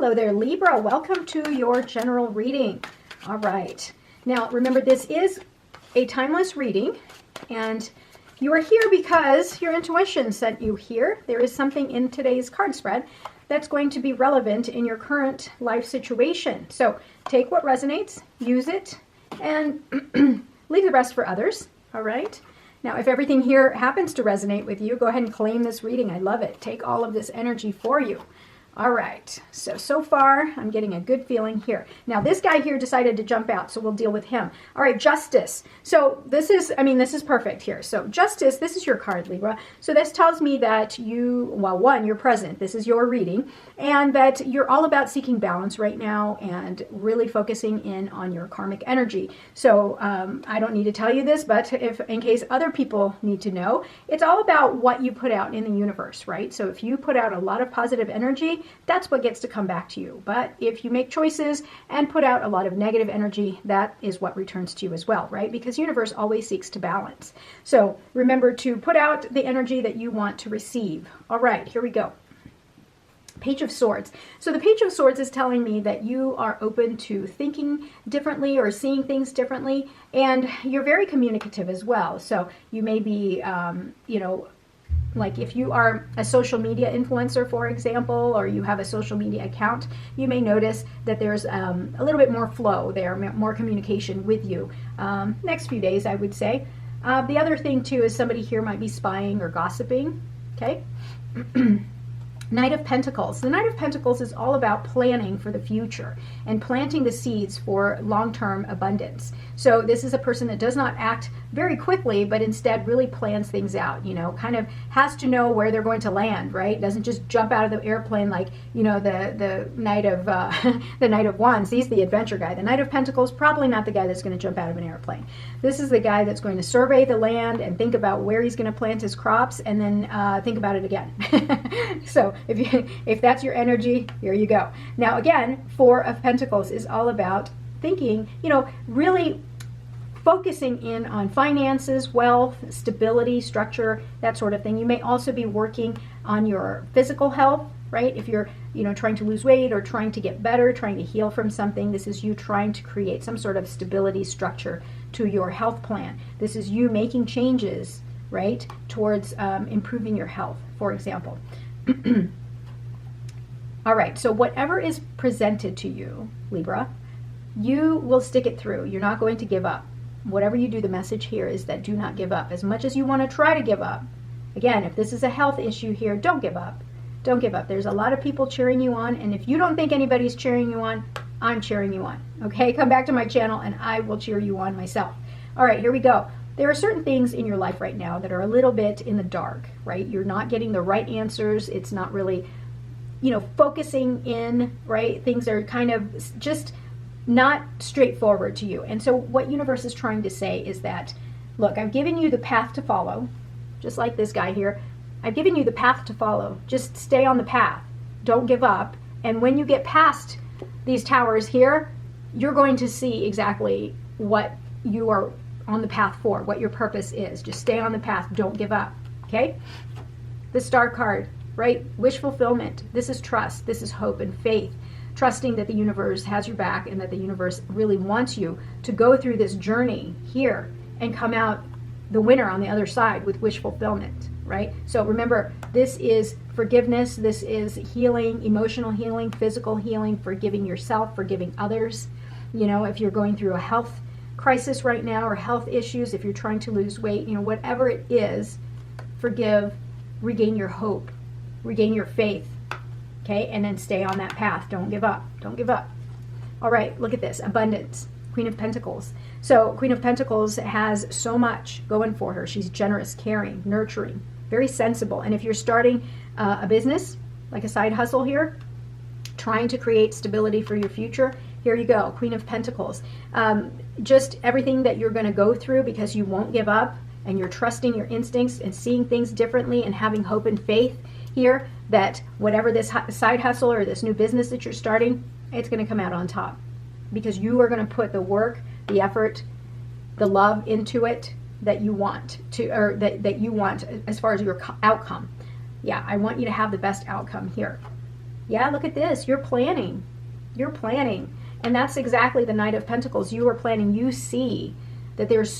Hello there, Libra. Welcome to your general reading. All right. Now, remember, this is a timeless reading, and you are here because your intuition sent you here. There is something in today's card spread that's going to be relevant in your current life situation. So take what resonates, use it, and leave the rest for others. All right. Now, if everything here happens to resonate with you, go ahead and claim this reading. I love it. Take all of this energy for you. All right, so far, I'm getting a good feeling here. Now, this guy here decided to jump out, so we'll deal with him. All right, Justice. So this is perfect here. So Justice, this is your card, Libra. So this tells me that you're present. This is your reading. And that you're all about seeking balance right now and really focusing in on your karmic energy. So I don't need to tell you this, but in case other people need to know, it's all about what you put out in the universe, right? So if you put out a lot of positive energy, that's what gets to come back to you. But if you make choices and put out a lot of negative energy, that is what returns to you as well, right? Because universe always seeks to balance. So remember to put out the energy that you want to receive. All right, here we go. Page of Swords. So the Page of Swords is telling me that you are open to thinking differently or seeing things differently, and you're very communicative as well. So you may be, like if you are a social media influencer, for example, or you have a social media account, you may notice that there's a little bit more flow there, more communication with you. Next few days, I would say. The other thing, too, is somebody here might be spying or gossiping, okay? Knight of Pentacles. The Knight of Pentacles is all about planning for the future and planting the seeds for long-term abundance. So this is a person that does not act very quickly, but instead really plans things out, kind of has to know where they're going to land, right? Doesn't just jump out of the airplane like, the Knight of the Knight of Wands. He's the adventure guy. The Knight of Pentacles, probably not the guy that's going to jump out of an airplane. This is the guy that's going to survey the land and think about where he's going to plant his crops and then think about it again. So if that's your energy, here you go. Now again, Four of Pentacles is all about thinking, really focusing in on finances, wealth, stability, structure, that sort of thing. You may also be working on your physical health, right? If you're, trying to lose weight or trying to get better, trying to heal from something, this is you trying to create some sort of stability structure to your health plan. This is you making changes, right, towards improving your health, for example. All right, so whatever is presented to you, Libra, you will stick it through. You're not going to give up. Whatever you do, the message here is that do not give up. As much as you want to try to give up, again, if this is a health issue here, don't give up. Don't give up. There's a lot of people cheering you on, and if you don't think anybody's cheering you on, I'm cheering you on. Okay, come back to my channel and I will cheer you on myself. All right, here we go. There are certain things in your life right now that are a little bit in the dark, right? You're not getting the right answers. It's not really, focusing in, right? Things are kind of just not straightforward to you. And so what universe is trying to say is that, look, I've given you the path to follow, just like this guy here. I've given you the path to follow. Just stay on the path. Don't give up. And when you get past these towers here, you're going to see exactly what you are on the path for, what your purpose is. Just stay on the path. Don't give up. Okay? The Star card, right? Wish fulfillment. This is trust. This is hope and faith. Trusting that the universe has your back and that the universe really wants you to go through this journey here and come out the winner on the other side with wish fulfillment, right? So remember, this is forgiveness. This is healing, emotional healing, physical healing, forgiving yourself, forgiving others. If you're going through a health crisis right now or health issues, if you're trying to lose weight, whatever it is, forgive, regain your hope, regain your faith. Okay, and then stay on that path. Don't give up. Don't give up. All right, look at this. Abundance. Queen of Pentacles. So Queen of Pentacles has so much going for her. She's generous, caring, nurturing, very sensible. And if you're starting a business, like a side hustle here, trying to create stability for your future, here you go. Queen of Pentacles. Just everything that you're going to go through because you won't give up and you're trusting your instincts and seeing things differently and having hope and faith here that whatever this side hustle or this new business that you're starting, it's going to come out on top because you are going to put the work, the effort, the love into it that you want to, or that you want as far as your outcome. Yeah, I want you to have the best outcome here. Yeah, look at this. You're planning. You're planning. And that's exactly the Knight of Pentacles. You are planning. You see that there's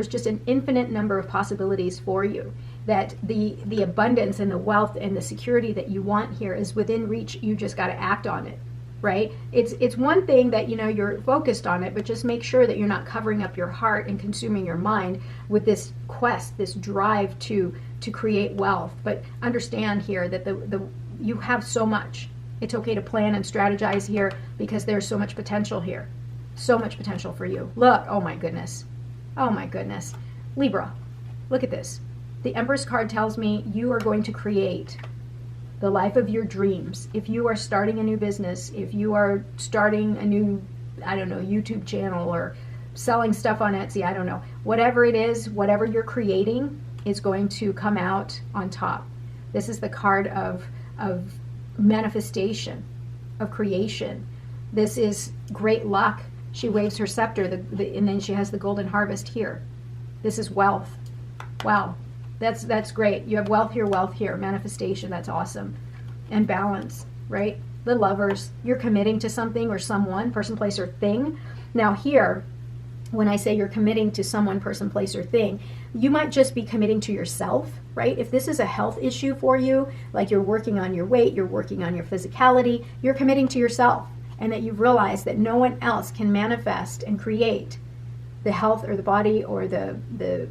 just an infinite number of possibilities for you. That the abundance and the wealth and the security that you want here is within reach. You just got to act on it, right? It's one thing that, you know, you're focused on it, but just make sure that you're not covering up your heart and consuming your mind with this quest, this drive to create wealth. But understand here that you have so much. It's okay to plan and strategize here because there's so much potential here. So much potential for you. Look, oh my goodness. Oh my goodness. Libra, look at this. The Empress card tells me you are going to create the life of your dreams. If you are starting a new business, if you are starting a new, I don't know, YouTube channel or selling stuff on Etsy, I don't know. Whatever it is, whatever you're creating is going to come out on top. This is the card of manifestation, of creation. This is great luck. She waves her scepter, and then she has the golden harvest here. This is wealth. Wow. That's great. You have wealth here, manifestation. That's awesome. And balance, right? The Lovers. You're committing to something or someone, person, place, or thing. Now here, when I say you're committing to someone, person, place, or thing, you might just be committing to yourself, right? If this is a health issue for you, like you're working on your weight, you're working on your physicality, you're committing to yourself, and that you've realized that no one else can manifest and create the health or the body or the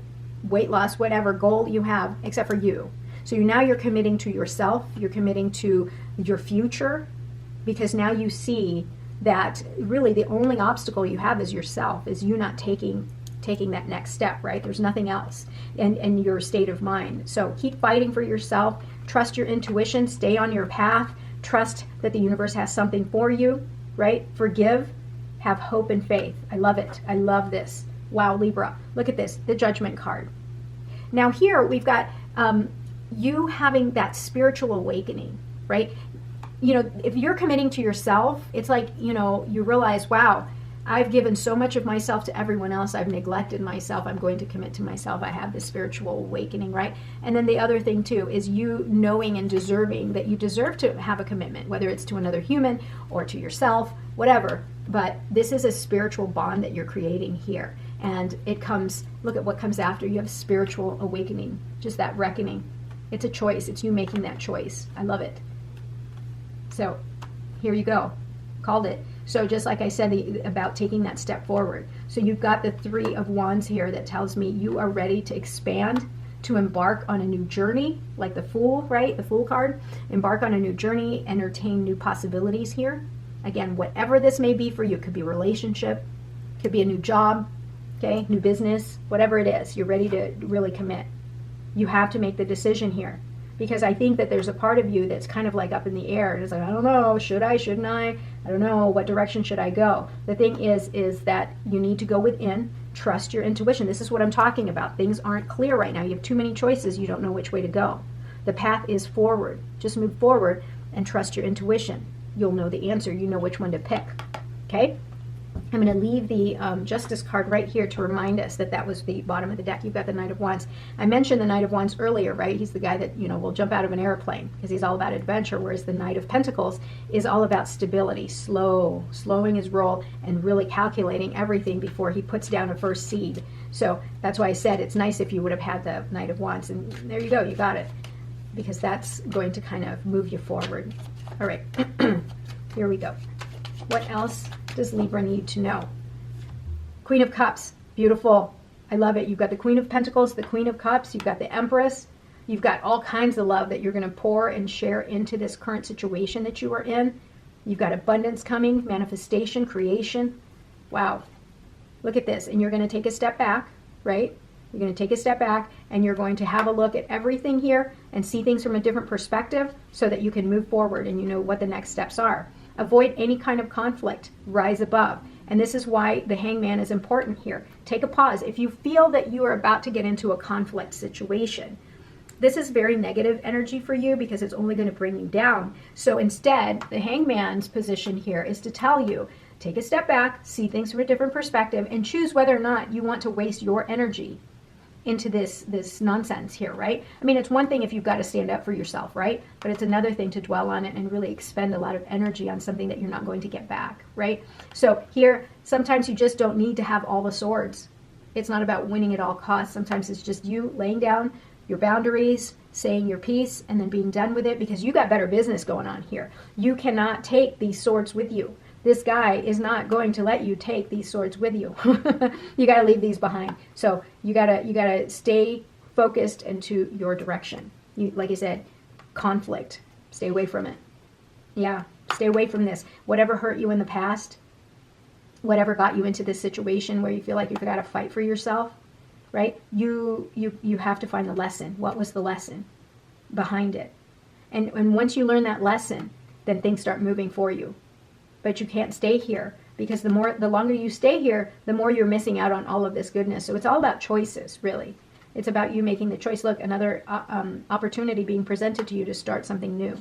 weight loss, whatever goal you have, except for you. So now you're committing to yourself, you're committing to your future, because now you see that really the only obstacle you have is yourself, is you not taking that next step, right? There's nothing else, and your state of mind. So keep fighting for yourself, trust your intuition, stay on your path, trust that the universe has something for you, right? Forgive, have hope and faith. I love it. I love this. Wow, Libra, look at this, the Judgment card. Now here we've got you having that spiritual awakening, right? You know, if you're committing to yourself, it's like, you know, you realize, wow, I've given so much of myself to everyone else. I've neglected myself. I'm going to commit to myself. I have this spiritual awakening, right? And then the other thing too is you knowing and deserving that you deserve to have a commitment, whether it's to another human or to yourself, whatever. But this is a spiritual bond that you're creating here. And it comes, look at what comes after. You have spiritual awakening, just that reckoning. It's a choice. It's you making that choice. I love it. So here you go. Called it. So just like I said about taking that step forward. So you've got the Three of Wands here that tells me you are ready to expand, to embark on a new journey, like the Fool, right? The Fool card. Embark on a new journey, entertain new possibilities here. Again, whatever this may be for you, it could be a relationship, could be a new job, okay, new business, whatever it is, you're ready to really commit. You have to make the decision here, because I think that there's a part of you that's kind of like up in the air. It's like, I don't know, should I, shouldn't I don't know, what direction should I go? The thing is that you need to go within, trust your intuition. This is what I'm talking about. Things aren't clear right now. You have too many choices. You don't know which way to go. The path is forward. Just move forward and trust your intuition. You'll know the answer. You know which one to pick. Okay? I'm going to leave the Justice card right here to remind us that that was the bottom of the deck. You've got the Knight of Wands. I mentioned the Knight of Wands earlier, right? He's the guy that, you know, will jump out of an airplane because he's all about adventure, whereas the Knight of Pentacles is all about stability, slowing his roll and really calculating everything before he puts down a first seed. So that's why I said it's nice if you would have had the Knight of Wands. And there you go. You got it. Because that's going to kind of move you forward. All right. Here we go. What else does Libra need to know? Queen of Cups, beautiful. I love it. You've got the Queen of Pentacles, the Queen of Cups, you've got the Empress. You've got all kinds of love that you're going to pour and share into this current situation that you are in. You've got abundance coming, manifestation, creation. Wow. Look at this. And you're going to take a step back, right? You're going to take a step back and you're going to have a look at everything here and see things from a different perspective so that you can move forward and you know what the next steps are. Avoid any kind of conflict. Rise above. And this is why the Hangman is important here. Take a pause. If you feel that you are about to get into a conflict situation, this is very negative energy for you because it's only going to bring you down. So instead, the Hangman's position here is to tell you, take a step back, see things from a different perspective, and choose whether or not you want to waste your energy into this nonsense here, right? I mean, it's one thing if you've got to stand up for yourself, right? But it's another thing to dwell on it and really expend a lot of energy on something that you're not going to get back, right? So here, sometimes you just don't need to have all the swords. It's not about winning at all costs. Sometimes it's just you laying down your boundaries, saying your piece, and then being done with it, because you got better business going on here. You cannot take these swords with you. This guy is not going to let you take these swords with you. You got to leave these behind. So you gotta stay focused into your direction. Like I said, conflict. Stay away from it. Yeah, stay away from this. Whatever hurt you in the past, whatever got you into this situation where you feel like you've got to fight for yourself, right? You have to find the lesson. What was the lesson behind it? And once you learn that lesson, then things start moving for you. But you can't stay here, because the longer you stay here, the more you're missing out on all of this goodness. So it's all about choices, really. It's about you making the choice. Look, another opportunity being presented to you to start something new.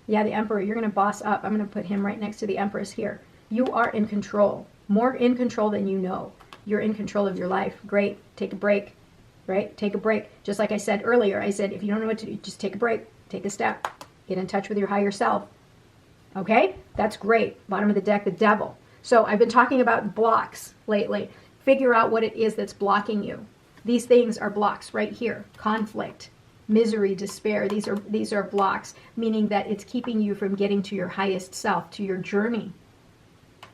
Yeah, the Emperor, you're going to boss up. I'm going to put him right next to the Empress here. You are in control, more in control than you know. You're in control of your life. Great. Take a break, right? Take a break. Just like I said earlier, I said, if you don't know what to do, just take a break, take a step, get in touch with your higher self. Okay, that's great. Bottom of the deck, the Devil. So I've been talking about blocks lately. Figure out what it is that's blocking you. These things are blocks right here. Conflict, misery, despair. These are blocks, meaning that it's keeping you from getting to your highest self, to your journey.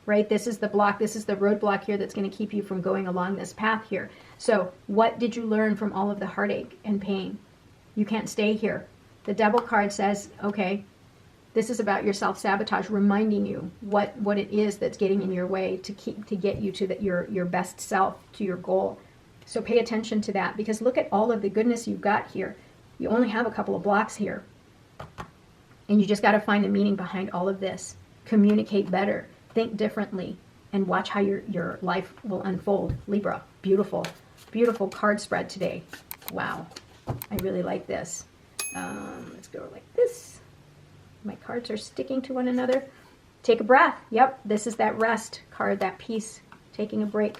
Right? This is the block. This is the roadblock here that's going to keep you from going along this path here. So what did you learn from all of the heartache and pain? You can't stay here. The Devil card says, okay, this is about your self-sabotage, reminding you what it is that's getting in your way to get you to your best self, to your goal. So pay attention to that, because look at all of the goodness you've got here. You only have a couple of blocks here. And you just got to find the meaning behind all of this. Communicate better, think differently, and watch how your life will unfold. Libra, beautiful, beautiful card spread today. Wow, I really like this. Let's go like this. My cards are sticking to one another. Take a breath. Yep, this is that rest card, that peace, taking a break,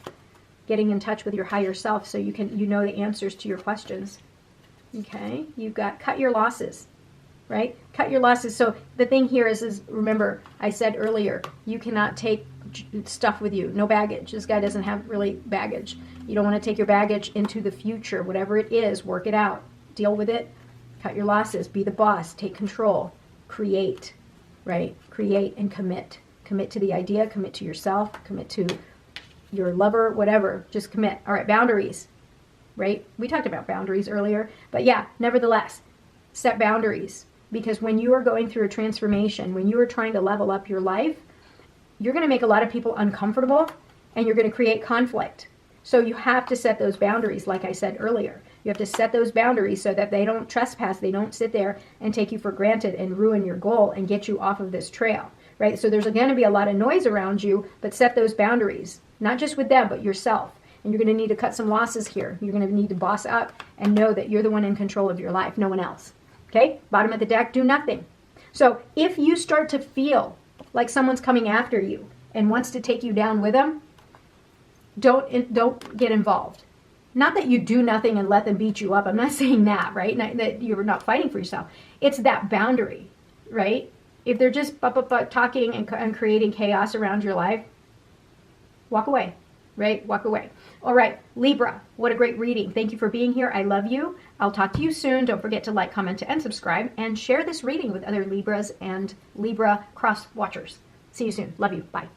getting in touch with your higher self so you know the answers to your questions. Okay, you've got cut your losses, right? Cut your losses. So the thing here is remember, I said earlier, you cannot take stuff with you. No baggage. This guy doesn't have really baggage. You don't want to take your baggage into the future. Whatever it is, work it out. Deal with it. Cut your losses. Be the boss. Take control. Create, right? Create and commit. Commit to the idea, commit to yourself, commit to your lover, whatever. Just commit. All right, boundaries, right? We talked about boundaries earlier, but yeah, nevertheless, set boundaries, because when you are going through a transformation, when you are trying to level up your life, you're going to make a lot of people uncomfortable, and you're going to create conflict. So you have to set those boundaries, like I said earlier. You have to set those boundaries so that they don't trespass, they don't sit there and take you for granted and ruin your goal and get you off of this trail, right? So there's going to be a lot of noise around you, but set those boundaries, not just with them, but yourself. And you're going to need to cut some losses here. You're going to need to boss up and know that you're the one in control of your life, no one else. Okay? Bottom of the deck, do nothing. So if you start to feel like someone's coming after you and wants to take you down with them, don't get involved. Not that you do nothing and let them beat you up. I'm not saying that, right? Not that you're not fighting for yourself. It's that boundary, right? If they're just talking and creating chaos around your life, walk away, right? Walk away. All right, Libra, what a great reading. Thank you for being here. I love you. I'll talk to you soon. Don't forget to like, comment, and subscribe, and share this reading with other Libras and Libra cross watchers. See you soon. Love you. Bye.